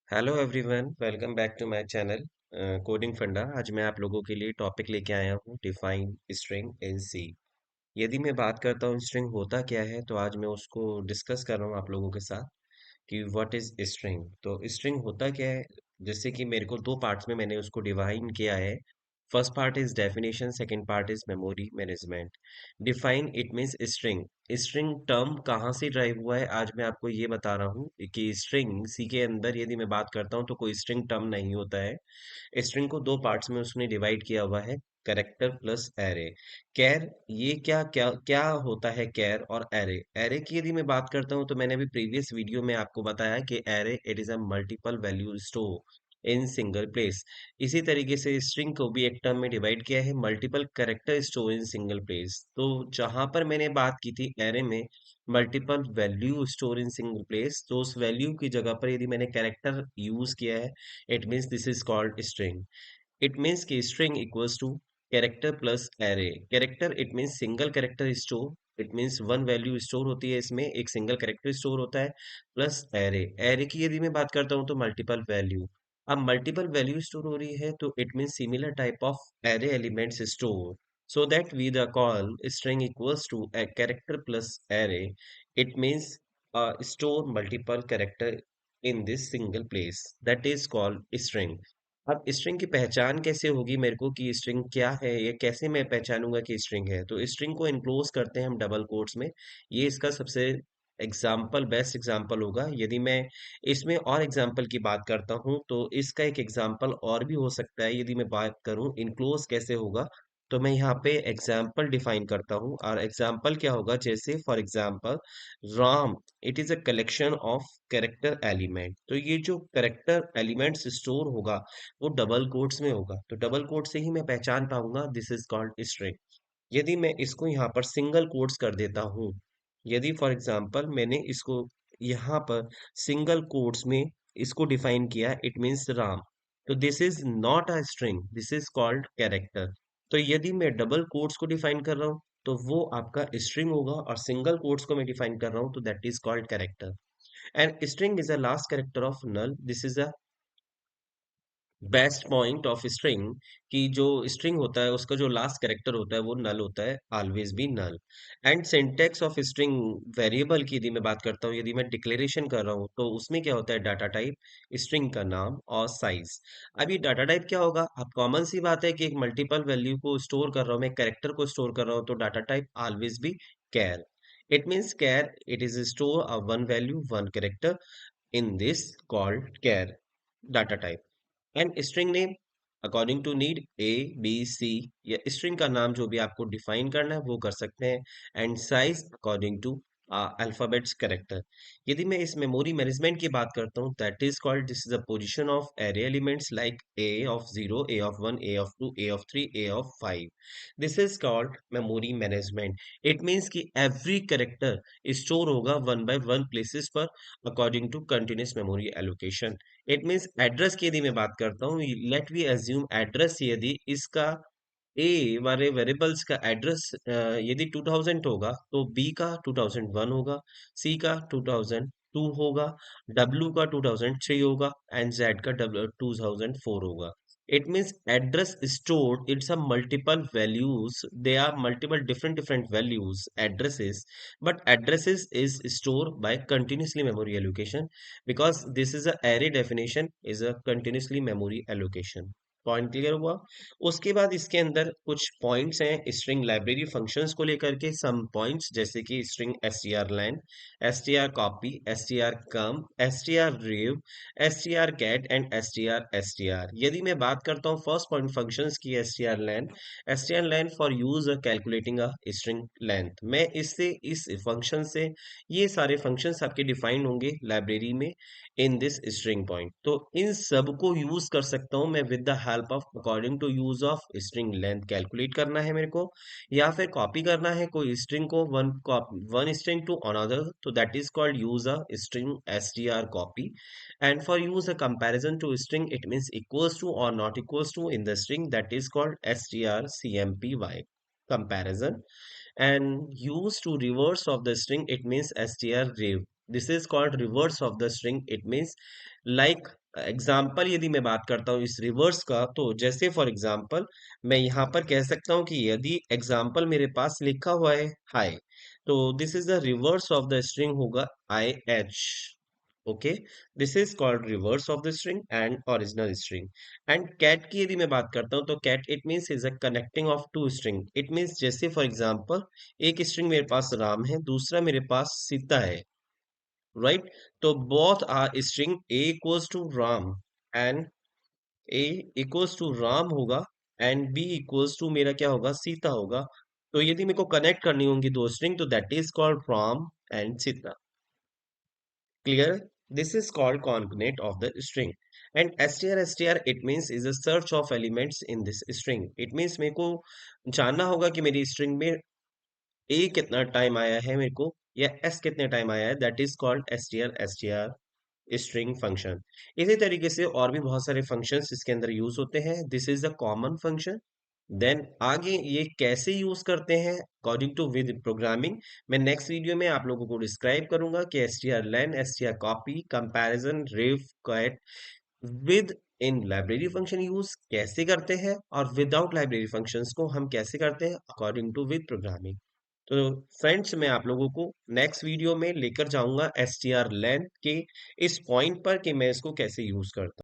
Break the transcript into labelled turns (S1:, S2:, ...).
S1: Hello everyone, welcome back to my channel coding funda. आज मैं आप लोगों के लिए टॉपिक लेके आया हूँ, डिफाइन स्ट्रिंग इन सी। यदि मैं बात करता हूँ स्ट्रिंग होता क्या है, तो आज मैं उसको डिस्कस कर रहा हूँ आप लोगों के साथ कि व्हाट इज स्ट्रिंग। तो स्ट्रिंग होता क्या है, जैसे कि मेरे को दो पार्ट्स में मैंने उसको डिवाइन किया है। First part is definition, second part is memory management. Define it means string. String term कहाँ से ड्राइव हुआ है, आज मैं आपको ये बता रहा हूँ कि स्ट्रिंग सी के अंदर यदि मैं बात करता हूँ तो कोई स्ट्रिंग टर्म नहीं होता है। स्ट्रिंग को दो पार्ट्स में उसने डिवाइड किया हुआ है, कैरेक्टर प्लस एरे। कैर, ये क्या क्या क्या होता है कैर और एरे। एरे की यदि मैं बात करता हूँ तो मैंने अभी प्रीवियस वीडियो में आपको बताया कि array it is a multiple value store in single place. इसी तरीके से स्ट्रिंग को भी एक टर्म में डिवाइड किया है, multiple character store in single place. तो जहां पर मैंने बात की थी एरे में multiple value store in single place, तो उस वैल्यू की जगह पर यदि मैंने कैरेक्टर यूज किया है, it means this is called string. It means कि string equals to character plus array. Character it means single character store, it means one value store होती है, इसमें एक सिंगल कैरेक्टर स्टोर होता है, प्लस एरे। एरे की यदि मैं बात करता हूँ तो मल्टीपल वैल्यू। अब मल्टीपल वैल्यू स्टोर हो रही है तो it means similar type of array elements store, so that we the call string equals to a character plus array. It means store multiple character in this single place, that is called string. अब string की पहचान कैसे होगी मेरे को कि string क्या है, ये कैसे मैं पहचानूंगा कि स्ट्रिंग है। तो स्ट्रिंग को इनक्लोज करते हैं हम डबल कोट्स में। ये इसका सबसे एग्जाम्पल बेस्ट एग्जाम्पल होगा। यदि मैं इसमें और एग्जाम्पल की बात करता हूँ तो इसका एक एग्जाम्पल और भी हो सकता है। यदि मैं बात करूँ इनक्लोज कैसे होगा, तो मैं यहाँ पे एग्जाम्पल डिफाइन करता हूँ। और एग्जाम्पल क्या होगा, जैसे for example Ram, it is a collection of character element. तो ये जो कैरेक्टर एलिमेंट्स स्टोर होगा वो डबल कोट्स में होगा, तो डबल कोट से ही मैं पहचान पाऊंगा दिस इज कॉल्ड स्ट्रिंग। यदि मैं इसको यहाँ पर सिंगल कोट्स कर देता हूँ, यदि फॉर एग्जाम्पल मैंने इसको यहाँ पर सिंगल कोट्स में इसको डिफाइन किया, इट मीन्स राम, तो this is not a string, this is called character. तो यदि मैं डबल कोट्स को डिफाइन कर रहा हूँ तो वो आपका स्ट्रिंग होगा, और सिंगल कोट्स को मैं डिफाइन कर रहा हूँ तो that is called character. And string is a last character of null. This is a best point of string, कि जो स्ट्रिंग होता है उसका जो लास्ट कैरेक्टर होता है वो नल होता है, always be null. And syntax of string variable की यदि मैं बात करता हूँ, यदि मैं डिक्लेरेशन कर रहा हूँ तो उसमें क्या होता है, डाटा टाइप, स्ट्रिंग का नाम और साइज। अब ये डाटा टाइप क्या होगा, अब कॉमन सी बात है कि एक मल्टीपल वैल्यू को स्टोर कर रहा हूँ, मैं कैरेक्टर को स्टोर कर रहा हूँ, तो data type always be char. It means char, it is store a one value one character in this called char data type. And string name according to need, A B C, या string का नाम जो भी आपको define करना है वो कर सकते हैं। And size according to alphabets character. यदि मैं इस मेमोरी मैनेजमेंट की बात करता हूँ, that is called, this is a position of array elements like A of 0, A of 1, A of 2, A of 3, A of 5। This is called memory management. It means कि every character store होगा one by one places पर according to continuous memory allocation. It means address की यदि मैं बात करता हूँ, late we assume address, यदि इसका ए वाले वेरिएबल्स का एड्रेस यदि 2000 होगा तो बी का 2001 होगा, सी का 2002 होगा, डब्ल्यू का 2003 होगा, एंड जेड का 2004 होगा। It means address stored it's a multiple values, they are multiple different values addresses, but addresses is stored by continuously memory allocation, because this is a array definition is a continuously memory allocation। Point clear हुआ। उसके बाद इसके अंदर कुछ points हैं string library functions को लेकर के, सम पॉइंट्स जैसे कि string str len, str copy, str come, str rev, str get and str। यदि मैं बात करता हूँ फर्स्ट पॉइंट फंक्शंस की, str len for use calculating a string length. मैं इससे इस फंक्शन से ये सारे फंक्शंस आपके डिफाइन होंगे लाइब्रेरी में इन दिस स्ट्रिंग पॉइंट। तो इन सब को यूज कर सकता हूं मैं with the help of according to use of string length calculate करना है मेरे को, या फिर कॉपी करना है कोई स्ट्रिंग को वन स्ट्रिंग टू अनदर, तो that is called use a string str copy. and for use a comparison to string, it means equals to or not equals to in the string, that is called strcmpy comparison. And use to reverse of the string, it means strrev. This is called reverse of the string, it means like example यदि मैं बात करता हूँ इस reverse का, तो जैसे for example मैं यहाँ पर कह सकता हूँ कि यदि एग्जाम्पल मेरे पास लिखा हुआ है हाय, तो this is the reverse of the string होगा I H. Okay, this is called reverse of the string and original string. And cat की यदि मैं बात करता हूँ, तो cat it means is a connecting of two string. It means जैसे for example एक स्ट्रिंग मेरे पास राम है, दूसरा मेरे पास सीता है, राइट? तो both are string a equals to Ram and a equals to Ram होगा, एंड b इक्वल्स टू मेरा क्या होगा, सीता होगा। तो यदि मेरे को कनेक्ट करनी होंगी दो स्ट्रिंग, तो that is called Ram and Sita. Clear? This is called concatenate of the string. And str it means is a search of elements in this string. It means मेरे को जानना होगा कि मेरी स्ट्रिंग में a कितना टाइम आया है मेरे को, या s कितने टाइम आया है, that is called str string function. इसी तरीके से और भी बहुत सारे फंक्शंस इसके अंदर यूज होते हैं। This is the common function. Then आगे ये कैसे यूज करते हैं अकॉर्डिंग टू विद प्रोग्रामिंग, मैं नेक्स्ट वीडियो में आप लोगों को डिस्क्राइब करूंगा कि str_len, str_copy, comparison, rev, cat within library function use कैसे करते हैं, और विदाउट लाइब्रेरी फंक्शंस को हम कैसे करते हैं अकॉर्डिंग टू विद प्रोग्रामिंग। तो फ्रेंड्स, मैं आप लोगों को नेक्स्ट वीडियो में लेकर जाऊंगा str_len के इस पॉइंट पर कि मैं इसको कैसे यूज करता हूँ।